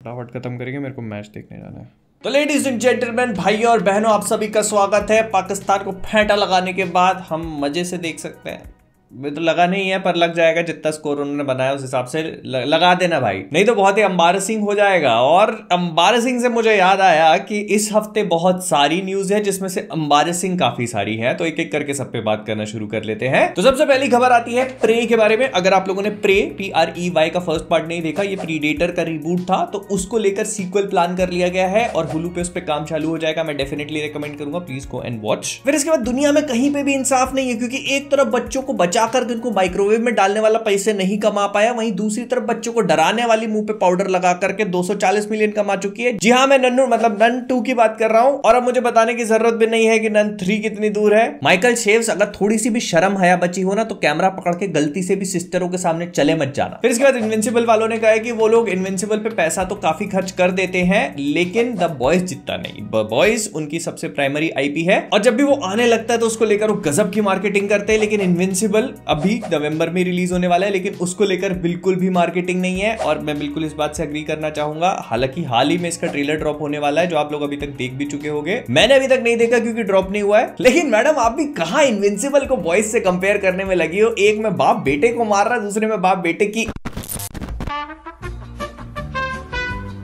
फटाफट खत्म करेंगे, मेरे को मैच देखने जाना है। तो लेडीज एंड जेंटलमैन, भाइयों और बहनों, आप सभी का स्वागत है। पाकिस्तान को फेंटा लगाने के बाद हम मजे से देख सकते हैं। मुझे तो लगा नहीं है, पर लग जाएगा। जितना स्कोर उन्होंने बनाया उस हिसाब से लगा देना भाई, नहीं तो बहुत ही एम्बारसिंग हो जाएगा। और एम्बारसिंग से मुझे याद आया कि इस हफ्ते बहुत सारी न्यूज है, जिसमें से एम्बारसिंग काफी सारी है। तो एक एक करके सब पे बात करना शुरू कर लेते हैं। तो सबसे पहली खबर आती है प्रे के बारे में। अगर आप लोगों ने प्रे PREY का फर्स्ट पार्ट नहीं देखा, ये प्रीडेटर का रिबूट था, तो उसको लेकर सीक्वल प्लान कर लिया गया है और हुलू पे उस पर काम चालू हो जाएगा। मैं डेफिनेटली रिकमेंड करूंगा, प्लीज गो एंड वॉच। फिर इसके बाद दुनिया में कहीं पे भी इंसाफ नहीं है, क्योंकि एक तरफ बच्चों को बचाकर उनको माइक्रोवेव में डालने वाला पैसे नहीं कमा पाया, वहीं दूसरी तरफ बच्चों को डराने वाली मुंह पे पाउडर लगा करके 240 मिलियन कमा चुकी है। जी हाँ, मैं नन्नू मतलब नन 2 की बात कर रहा हूं। और अब मुझे बताने की जरूरत भी नहीं है कि नन 3 कितनी दूर है। माइकल शेव्स, अगर थोड़ी सी भी शर्म हया बची हो ना, तो कैमरा पकड़ के गलती से भी सिस्टरों के सामने चले मत जाना। फिर इसके बाद इनविंसिबल वालों ने कहा है कि वो लोग इनविंसिबल पे पैसा तो काफी खर्च कर देते हैं, लेकिन द बॉयज जितना नहीं। बॉयज उनकी सबसे प्राइमरी IP है, और जब भी वो आने लगता है तो उसको लेकर वो गजब की मार्केटिंग करते हैं। लेकिन इनविंसिबल अभी नवंबर में रिलीज होने वाला है, लेकिन उसको लेकर बिल्कुल भी मार्केटिंग नहीं है। और मैं बिल्कुल इस बात से एग्री करना चाहूंगा। हालांकि हाल ही में इसका ट्रेलर ड्रॉप होने वाला है, जो आप लोग अभी तक देख भी चुके होंगे। मैंने अभी तक नहीं देखा क्योंकि ड्रॉप नहीं हुआ है। लेकिन मैडम, आप भी कहां इनविंसिबल को बॉयज से कंपेयर करने में लगी हो। एक में बाप बेटे को मार रहा है, दूसरे में बाप बेटे की।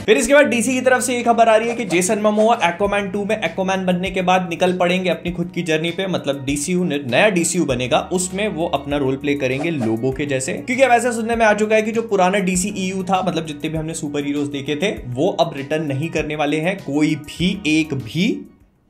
फिर इसके बाद DC की तरफ से ये खबर आ रही है कि जेसन मोमोआ एक्वामैन 2 में एक्वामैन बनने के बाद निकल पड़ेंगे अपनी खुद की जर्नी पे। मतलब DCU नया DCU बनेगा, उसमें वो अपना रोल प्ले करेंगे लोगों के जैसे। क्योंकि अब ऐसा सुनने में आ चुका है कि जो पुराना DCEU था, मतलब जितने भी हमने सुपर हीरोज देखे थे, वो अब रिटर्न नहीं करने वाले हैं, कोई भी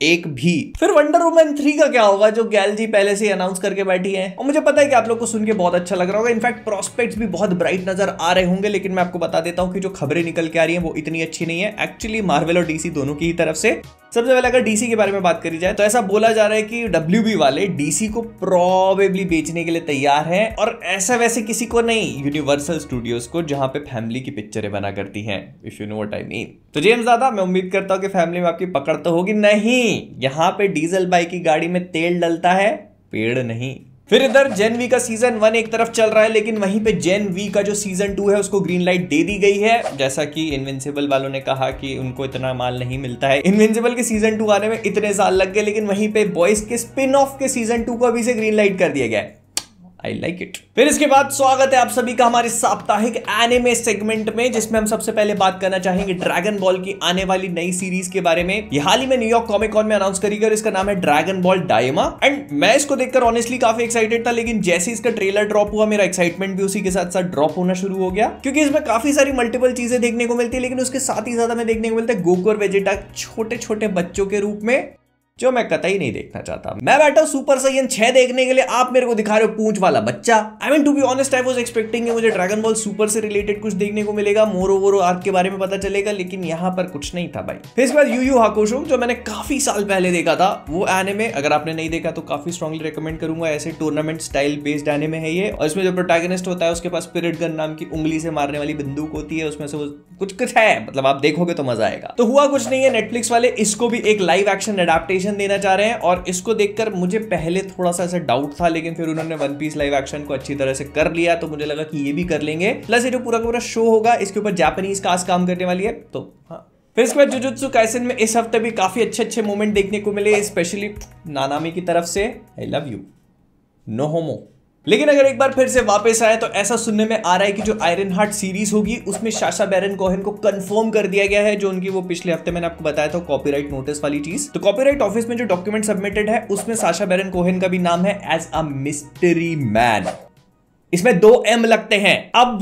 एक भी। फिर वंडर वुमन 3 का क्या होगा, जो गैल जी पहले से अनाउंस करके बैठी है। और मुझे पता है कि आप लोग को सुन के बहुत अच्छा लग रहा होगा। इनफैक्ट प्रोस्पेक्ट्स भी बहुत ब्राइट नजर आ रहे होंगे, लेकिन मैं आपको बता देता हूं कि जो खबरें निकल के आ रही हैं वो इतनी अच्छी नहीं है एक्चुअली, मार्वल और DC दोनों की ही तरफ से। सबसे पहले अगर DC के बारे में बात करी जाए, तो ऐसा बोला जा रहा है कि WB वाले DC को प्रोबेबली बेचने के लिए तैयार हैं, और ऐसा वैसे किसी को नहीं, यूनिवर्सल स्टूडियोज को, जहां पे फैमिली की पिक्चरें बना करती हैं, if you know what I mean. तो जेम्स दादा, मैं उम्मीद करता हूं कि फैमिली में आपकी पकड़ तो होगी नहीं। यहाँ पे डीजल बाइक की गाड़ी में तेल डलता है, पेड़ नहीं। फिर इधर जेन वी का सीजन 1 एक तरफ चल रहा है, लेकिन वहीं पे जेन वी का जो सीजन 2 है उसको ग्रीन लाइट दे दी गई है। जैसा कि इनविंसिबल वालों ने कहा कि उनको इतना माल नहीं मिलता है। इनविंसिबल के सीजन 2 आने में इतने साल लग गए, लेकिन वहीं पे बॉयज के स्पिन ऑफ के सीजन 2 को अभी से ग्रीन लाइट कर दिया गया है। I like it। फिर इसके बाद स्वागत है आप सभी का हमारे साप्ताहिक एनिमे सेगमेंट में, जिसमें हम सबसे पहले बात करना चाहेंगे ड्रैगन बॉल की आने वाली नई सीरीज के बारे में। ये हाल ही में न्यूयॉर्क कॉमिक कॉन में अनाउंस करी गई और इसका नाम है ड्रैगन बॉल डायमा। एंड मैं इसको देखकर ऑनेस्टली काफी एक्साइटेड था, लेकिन जैसे इसका ट्रेलर ड्रॉप हुआ, मेरा एक्साइटमेंट भी उसी के साथ साथ ड्रॉप होना शुरू हो गया। क्योंकि इसमें काफी सारी मल्टीपल चीजें देखने को मिलती है, लेकिन उसके साथ ही ज्यादा में देखने को मिलता है गोकू और वेजिटा छोटे छोटे बच्चों के रूप में, जो मैं कतई नहीं देखना चाहता। मैं बैठा सुपर साइयन 6 देखने के लिए, आप मेरे को दिखा रहे हो पूंछ वाला बच्चा। I mean to be honest, I was expecting कि मुझे ड्रैगन बॉल सुपर से रिलेटेड कुछ देखने को मिलेगा, मोरो आर्क के बारे में पता चलेगा, लेकिन यहाँ पर कुछ नहीं था भाई। फिर इसके बाद यू यू हाकुशो, जो मैंने काफी साल पहले देखा था, वो एनिमे अगर आपने नहीं देखा तो काफी स्ट्रांगली रिकमेंड करूंगा। ऐसे टूर्नामेंट स्टाइल बेस्ड एनिमे है ये, और इसमें जो प्रोटैगनिस्ट होता है उसके पास स्पिरिट गन नाम की उंगली से मारने वाली बंदूक होती है, उसमें से वो कुछ है, मतलब आप देखोगे तो मजा आएगा। तो हुआ कुछ नहीं है, नेटफ्लिक्स वाले इसको भी एक लाइव एक्शन एडेप्टेशन देना चाह रहे हैं, और इसको देखकर मुझे पहले थोड़ा सा ऐसा डाउट था, लेकिन फिर उन्होंने वन पीस लाइव एक्शन को अच्छी तरह से कर लिया, तो मुझे लगा कि ये भी कर लेंगे। प्लस ये जो पूरा का पूरा शो होगा, इसके ऊपर जापानीज कास्ट काम करने वाली है, तो हाँ। फिर इसके बाद जुजुत्सु काइसेन में इस हफ्ते भी काफी अच्छे मोमेंट देखने को मिले, स्पेशली नानामी की तरफ से, आई लव यू, नो होमो। लेकिन अगर एक बार फिर से वापस आए, तो ऐसा सुनने में आ रहा है कि जो आयरन हार्ट सीरीज होगी उसमें साशा बैरन कोहेन को कंफर्म कर दिया गया है, जो उनकी वो पिछले हफ्ते मैंने आपको बताया था कॉपीराइट नोटिस वाली चीज। तो कॉपीराइट ऑफिस में जो डॉक्यूमेंट सबमिटेड है उसमें साशा बैरन कोहेन का भी नाम है एज अ मिस्ट्री मैन। इसमें 2 M लगते हैं। अब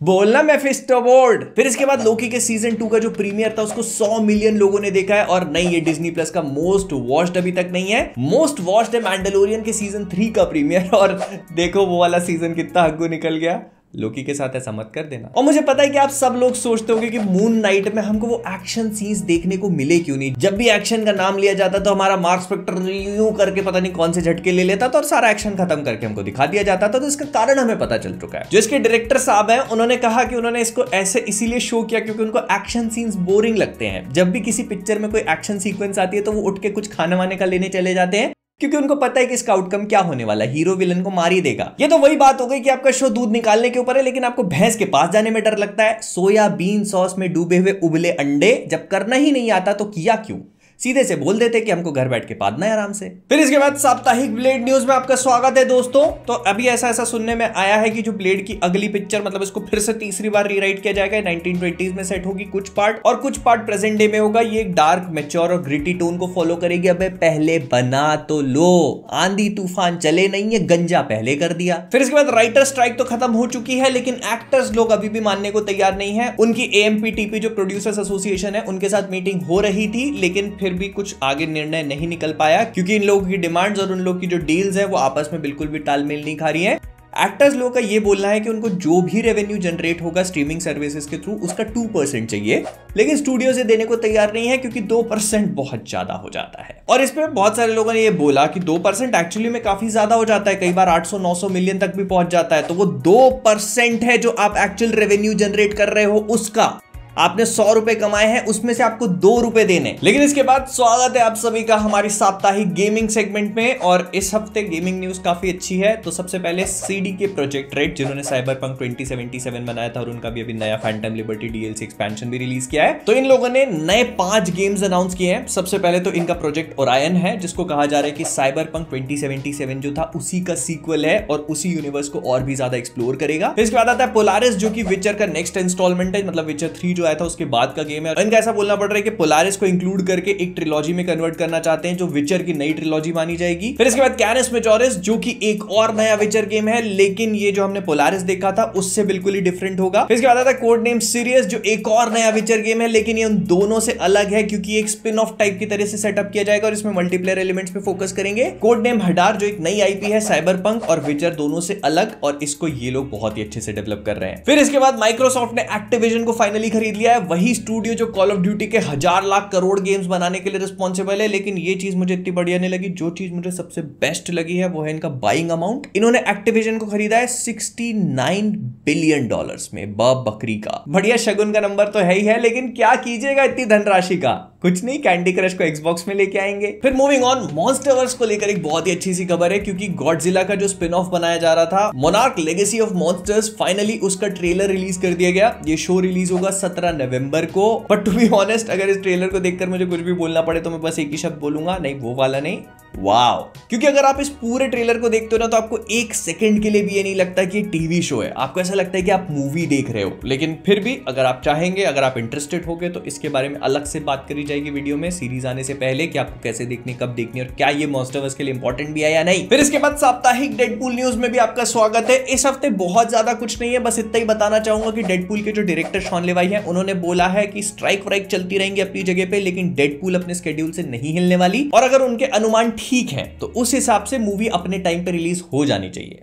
बोलना मेफिस्टो बोर्ड। फिर इसके बाद लोकी के सीजन 2 का जो प्रीमियर था उसको 100 मिलियन लोगों ने देखा है, और नहीं, ये डिज्नी प्लस का मोस्ट वॉच्ड अभी तक नहीं है। मोस्ट वॉच्ड है मैंडलोरियन के सीजन 3 का प्रीमियर, और देखो वो वाला सीजन कितना हग्गू निकल गया। लोकी के साथ ऐसा मत कर देना। और मुझे पता है कि आप सब लोग सोचते होंगे कि मून नाइट में हमको वो एक्शन सीन्स देखने को मिले क्यों नहीं। जब भी एक्शन का नाम लिया जाता तो हमारा मार्क स्पेक्टर यूं करके पता नहीं कौन से झटके ले लेता था और सारा एक्शन खत्म करके हमको दिखा दिया जाता था। तो इसका कारण हमें पता चल चुका है। जो इसके डायरेक्टर साहब हैं उन्होंने कहा कि उन्होंने इसको ऐसे इसीलिए शो किया क्योंकि उनको एक्शन सीन्स बोरिंग लगते हैं। जब भी किसी पिक्चर में कोई एक्शन सीक्वेंस आती है तो वो उठ के कुछ खाने वाने का लेने चले जाते हैं क्योंकि उनको पता है कि इसका आउटकम क्या होने वाला है, हीरो विलन को मार ही देगा। ये तो वही बात हो गई कि आपका शो दूध निकालने के ऊपर है लेकिन आपको भैंस के पास जाने में डर लगता है। सोयाबीन सॉस में डूबे हुए उबले अंडे जब करना ही नहीं आता तो किया क्यों? सीधे से बोल देते कि हमको घर बैठ के पादना है आराम से। फिर इसके बाद साप्ताहिक ब्लेड न्यूज में आपका स्वागत है दोस्तों। तो अभी ऐसा सुनने में आया है कि जो ब्लेड की अगली पिक्चर मतलब इसको फिर से तीसरी बार रीराइट किया जाएगा, 1920s में सेट होगी कुछ पार्ट और कुछ पार्ट प्रेजेंट डे में होगा। ये एक डार्क मैच्योर और ग्रिटी टोन को फॉलो करेगी। अबे पहले बना तो लो, आंधी तूफान चले नहीं है, गंजा पहले कर दिया। फिर इसके बाद राइटर स्ट्राइक तो खत्म हो चुकी है लेकिन एक्टर्स लोग अभी भी मानने को तैयार नहीं है। उनकी AMPTP जो प्रोड्यूसर्स एसोसिएशन है उनके साथ मीटिंग हो रही थी लेकिन फिर भी कुछ आगे निर्णय नहीं निकल पाया क्योंकि इन लोगों की डिमांड्स और उन लोगों की जो डील्स है वो आपस में बिल्कुल भी तालमेल नहीं खा रही है। एक्टर्स लोगों का ये बोलना है कि उनको जो भी रेवेन्यू जनरेट होगा स्ट्रीमिंग सर्विसेज के थ्रू उसका 2% चाहिए, लेकिन स्टूडियो से देने को तैयार नहीं है क्योंकि 2% बहुत ज्यादा हो जाता है। और इस पे बहुत सारे लोगों ने ये बोला कि 2% एक्चुअली में काफी ज्यादा हो जाता है, कई बार 800-900 मिलियन तक भी पहुंच जाता है। तो वो 2% है जो आप एक्चुअल रेवेन्यू जनरेट कर रहे हो उसका। आपने 100 रुपए कमाए हैं उसमें से आपको 2 रुपए देने। लेकिन इसके बाद स्वागत है आप सभी का हमारी साप्ताहिक गेमिंग सेगमेंट में। और इस हफ्ते गेमिंग न्यूज काफी अच्छी है। तो सबसे पहले CDK प्रोजेक्ट रेड जिन्होंने साइबरपंक 2077 बनाया था और उनका भी अभी नया फैंटम लिबर्टी DLC एक्सपेंशन भी रिलीज किया है, तो इन लोगों ने नए 5 गेम्स अनाउंस किए हैं। सबसे पहले तो इनका प्रोजेक्ट ओरायन है जिसको कहा जा रहा है कि साइबरपंक 2077 जो था उसी का सीक्वल है और उसी यूनिवर्स को और भी ज्यादा एक्सप्लोर करेगा। फिर इसके बाद आता है पोलारिस जो कि विचर का नेक्स्ट इंस्टॉलमेंट है, मतलब विचर 3 जो आया था उसके बाद का गेम है। और इनका ऐसा बोलना पड़ रहा है कि पोलारिस को इंक्लूड करके एक ट्रिलॉजी में कन्वर्ट करना चाहते हैं जो विचर की नई ट्रिलॉजी मानी जाएगी। फिर इसके बाद कैनस मेजोरिस जो कि एक और नया विचर गेम है लेकिन ये जो हमने पोलारिस देखा था उससे बिल्कुल ही डिफरेंट होगा। फिर इसके बाद आता है कोड नेम सीरियस जो एक और नया विचर गेम है लेकिन ये उन दोनों से अलग है क्योंकि एक स्पिन ऑफ टाइप की तरह से सेटअप किया जाएगा और इसमें मल्टीप्लेयर एलिमेंट्स पे फोकस करेंगे। कोड नेम हडार जो एक नई IP है साइबरपंक और विचर दोनों से अलग, और इसको ये लोग बहुत ही अच्छे से डेवलप कर रहे हैं। फिर इसके बाद माइक्रोसॉफ्ट ने एक्टिविजन को फाइनली खरीद लिया है, वही स्टूडियो जो कॉल ऑफ ड्यूटी के 1000 लाख करोड़ गेम्स बनाने के लिए रिस्पॉन्सिबल है। लेकिन ये चीज मुझे इतनी बढ़िया नहीं लगी। जो चीज मुझे सबसे बेस्ट लगी है वो है इनका बाइंग अमाउंट। इन्होंने एक्टिविजन को खरीदा है $69 बिलियन में। बाप बकरी का बढ़िया शगुन का नंबर तो है ही है, लेकिन क्या कीजिएगा इतनी धनराशि का, कुछ नहीं, कैंडी क्रश को Xbox में लेके आएंगे। फिर मूविंग ऑन, मॉन्स्टरवर्स को लेकर एक बहुत ही अच्छी सी खबर है क्योंकि गॉडजिला का जो स्पिन ऑफ बनाया जा रहा था monarch legacy of monsters, finally उसका ट्रेलर रिलीज कर दिया गया। ये शो रिलीज होगा 17 नवंबर को। बट टू बी ऑनेस्ट अगर इस ट्रेलर को देखकर मुझे कुछ भी बोलना पड़े तो मैं बस एक ही शब्द बोलूंगा, नहीं वो वाला नहीं, वाओ। क्योंकि अगर आप इस पूरे ट्रेलर को देखते हो ना तो आपको एक सेकंड के लिए भी ये नहीं लगता कि ये टीवी शो है, आपको ऐसा लगता है कि आप मूवी देख रहे हो। लेकिन फिर भी अगर आप चाहेंगे, अगर आप इंटरेस्टेड होगे तो इसके बारे में अलग से बात करी जाएगी वीडियो में सीरीज आने से पहले कि आपको कैसे देखनी, कब देखनी और क्या ये मॉन्स्टरवर्स के लिए इंपॉर्टेंट भी है या नहीं। फिर इसके बाद साप्ताहिक डेडपूल न्यूज में भी आपका स्वागत है। इस हफ्ते बहुत ज्यादा कुछ नहीं है, बस इतना ही बताना चाहूंगा कि डेडपूल के जो डायरेक्टर शॉन लेवाई है उन्होंने बोला है कि स्ट्राइक व्राइक चलती रहेंगी अपनी जगह पे लेकिन डेडपूल अपने स्केड्यूल से नहीं हिलने वाली, और अगर उनके अनुमान ठीक है तो उस हिसाब से मूवी अपने टाइम पे रिलीज हो जानी चाहिए।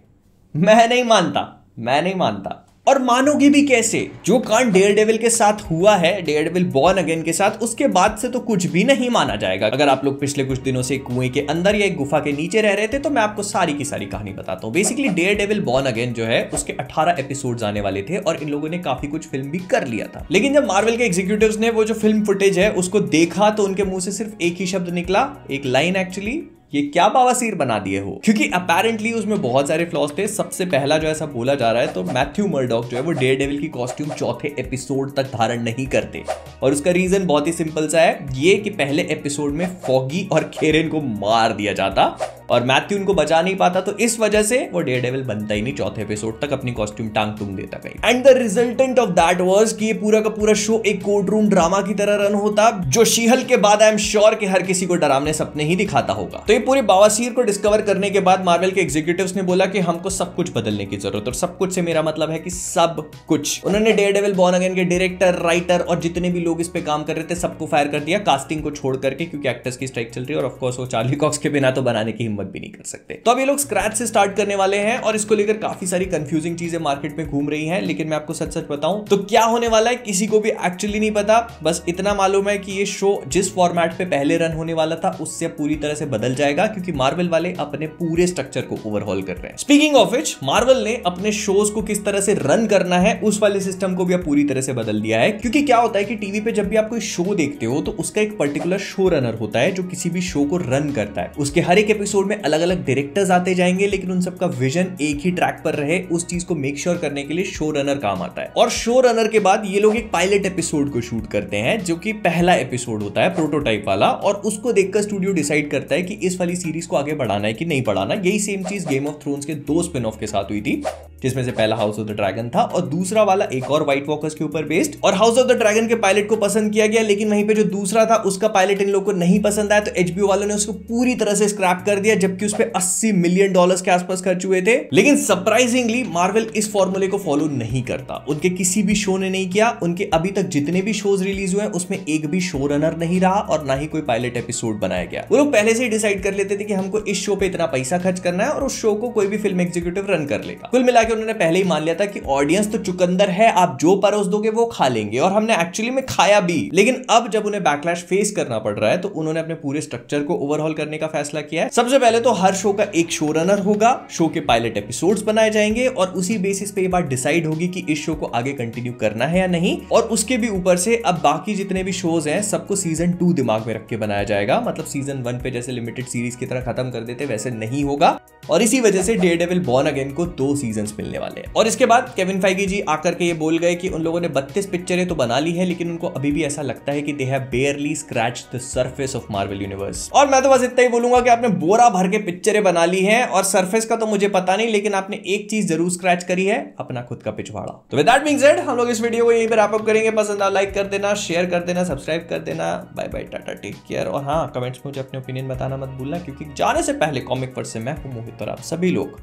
मैं नहीं मानता और मानोगे भी कैसे? जो कांड डेयरडेविल के साथ हुआ है, डेयरडेविल बॉर्न अगेन के साथ, उसके बाद से तो कुछ भी नहीं माना जाएगा। अगर आप लोग पिछले कुछ दिनों से कुएं के अंदर या एक गुफा के नीचे रह रहे थे तो मैं आपको सारी की सारी कहानी बताता हूँ। बेसिकली डेयरडेविल बॉर्न अगेन जो है उसके 18 एपिसोड्स आने वाले थे और इन लोगों ने काफी कुछ फिल्म भी कर लिया था। लेकिन जब मार्वल के एग्जीक्यूटिव्स ने वो जो फिल्म फुटेज है उसको देखा तो उनके मुंह से सिर्फ एक ही शब्द निकला, एक लाइन एक्चुअली, ये क्या बावासीर बना दिए हो। क्योंकि अपेरेंटली उसमें बहुत सारे फ्लॉज थे। सबसे पहला जो ऐसा बोला जा रहा है तो मैथ्यू मर्डॉक जो है वो डेयरडेविल की कॉस्ट्यूम चौथे एपिसोड तक धारण नहीं करते, और उसका रीजन बहुत ही सिंपल सा है, ये कि पहले एपिसोड में फॉगी और केरेन को मार दिया जाता और मैथ्यू उनको बचा नहीं पाता, तो इस वजह से वो डेयरडेविल बनता ही नहीं, चौथे एपिसोड तक अपनी कॉस्ट्यूम टांग टूंग देता कहीं। And the resultant of that was कि ये पूरा का पूरा शो एक कोर्ट रूम ड्रामा की तरह रन होता, जो शीहल के बाद आई एम श्योर कि हर किसी को डरावने सपने ही दिखाता होगा। तो ये पूरे बवासीर को डिस्कवर करने के बाद मार्वल के एग्जीक्यूटिव्स ने बोला कि हमको सब कुछ बदलने की जरूरत, और सब कुछ से मेरा मतलब है कि सब कुछ। उन्होंने डेयरडेविल बॉर्न अगेन के डायरेक्टर, राइटर और जितने भी लोग इस पे काम कर रहे थे सबको फायर कर दिया, कास्टिंग को छोड़ करके, क्योंकि एक्टर्स की स्ट्राइक चल रही है और ऑफ कोर्स वो चार्ली कॉक्स के बिना तो बनाने की हिम्मत भी नहीं कर सकते। तो अब ये लोग स्क्रैच से स्टार्ट करने वाले हैं और इसको लेकर काफी सारी कंफ्यूजिंग चीजें मार्केट में घूम रही हैं। लेकिन मैं आपको सच सच बताऊं तो क्या होने वाला है किसी को भी एक्चुअली नहीं पता। बस इतना मालूम है कि ये शो जिस फॉर्मेट पे पहले रन होने वाला था उससे पूरी तरह से बदल जाएगा, क्योंकि मार्वल वाले अपने पूरे स्ट्रक्चर को ओवरहॉल कर रहे हैं। स्पीकिंग ऑफ विच, मार्वल ने अपने शोज को किस तरह से रन करना है उस वाले सिस्टम को भी अब पूरी तरह से बदल दिया है। क्योंकि क्या होता है कि टीवी पे जब भी आप कोई शो देखते हो तो उसका एक पर्टिकुलर शो रनर होता है जो किसी भी शो को रन करता है। उसके हर एक एपिसोड एपिसोड में अलग अलग डायरेक्टर्स आते जाएंगे, लेकिन उन सबका विजन एक ही ट्रैक पर रहे, उस चीज को मेक श्योर करने के लिए शो रनर काम आता है। और शो रनर के बाद ये लोग एक पायलट एपिसोड को शूट करते हैं, जो कि पहला एपिसोड होता है प्रोटोटाइप वाला, और उसको देखकर स्टूडियो डिसाइड करता है कि इस वाली सीरीज को आगे बढ़ाना है कि नहीं बढ़ाना। यही सेम चीज गेम ऑफ थ्रोन्स के 2 स्पिन ऑफ के साथ हुई थी, जिसमें से पहला हाउस ऑफ द ड्रैगन था और दूसरा वाला एक और व्हाइट वॉकर्स के ऊपर बेस्ड। और हाउस ऑफ द ड्रैगन के पायलट को पसंद किया गया, लेकिन वहीं पे जो दूसरा था उसका पायलट इन लोगों को नहीं पसंद आया, तो एचबीओ वालों ने उसको पूरी तरह से स्क्रैप कर दिया, जबकि उस पे $80 मिलियन के आसपास खर्च हुए थे। लेकिन सरप्राइजिंगली मार्वल इस फॉर्मूले को फॉलो नहीं करता, उनके किसी भी शो ने नहीं किया। उनके अभी तक जितने भी शोज रिलीज हुए उसमें एक भी शो रनर नहीं रहा और ना ही कोई पायलट एपिसोड बनाया गया। वो लोग पहले से ही डिसाइड कर लेते थे कि हमको इस शो पे इतना पैसा खर्च करना है और उस शो को कोई भी फिल्म एग्जीक्यूटिव रन कर लेगा। कुल मिला के उन्होंने पहले ही मान लिया था कि ऑडियंस तो चुकंदर है, आप जो परोस दोगे वो खा लेंगे, और हमने एक्चुअली में खाया भी। लेकिन अब जब उन्हें बैकलैश फेस करना पड़ रहा है तो उन्होंने अपने पूरे स्ट्रक्चर को ओवरहॉल करने का फैसला किया है। सबसे पहले तो हर शो का एक शो रनर होगा, शो के पायलट एपिसोड्स बनाए जाएंगे और उसी बेसिस पे ये बात डिसाइड होगी कि इस शो को आगे कंटिन्यू करना है या नहीं। और उसके भी ऊपर से अब बाकी जितने भी शोज हैं सबको सीजन 2 दिमाग में रख के बनाया जाएगा, मतलब सीजन 1 पे जैसे लिमिटेड सीरीज की तरह खत्म कर देते वैसे नहीं होगा। और इसी वजह से डेयरडेविल बॉर्न अगेन को 2 सीजन्स मिलने वाले हैं। और इसके बाद केविन फाइगी जी आकर के ये बोल गए कि उन लोगों ने 32 पिक्चरें तो बना ली है, लेकिन उनको अभी भी ऐसा लगता है कि they have बेयरली scratched the surface of Marvel universe. और मैं तो बस इतना ही बोलूंगा कि आपने बोरा भर के पिक्चरें बना ली हैं, और सरफेस का तो मुझे पता नहीं, लेकिन आपने एक चीज जरूर स्क्रैच करी है, अपना खुद का पिछवाड़ा। तो विद दैट बीइंग सेड हम लोग इस वीडियो को यहीं पर रैप अप करेंगे। पसंद आ लाइक कर देना, शेयर कर देना, सब्सक्राइब कर देना। Bye bye, tata, take care. और हाँ, कमेंट्स में मुझे अपने ओपिनियन बताना मत भूलना, क्योंकि जाने से पहले कॉमिक वर्ड से मैं हूं मोहित और आप सभी लोग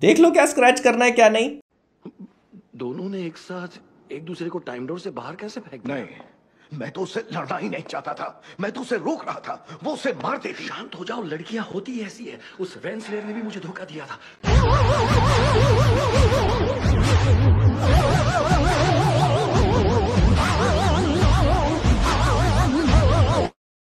देख लो क्या स्क्रैच करना है क्या नहीं। दोनों ने एक साथ एक दूसरे को टाइम डोर से बाहर कैसे फेंक दिया? नहीं, मैं तो उससे लड़ना ही नहीं चाहता था, मैं तो उसे रोक रहा था, वो उसे मार देती। शांत हो जाओ, लड़कियां होती ऐसी है। उस रेंसलेयर ने भी मुझे धोखा दिया था।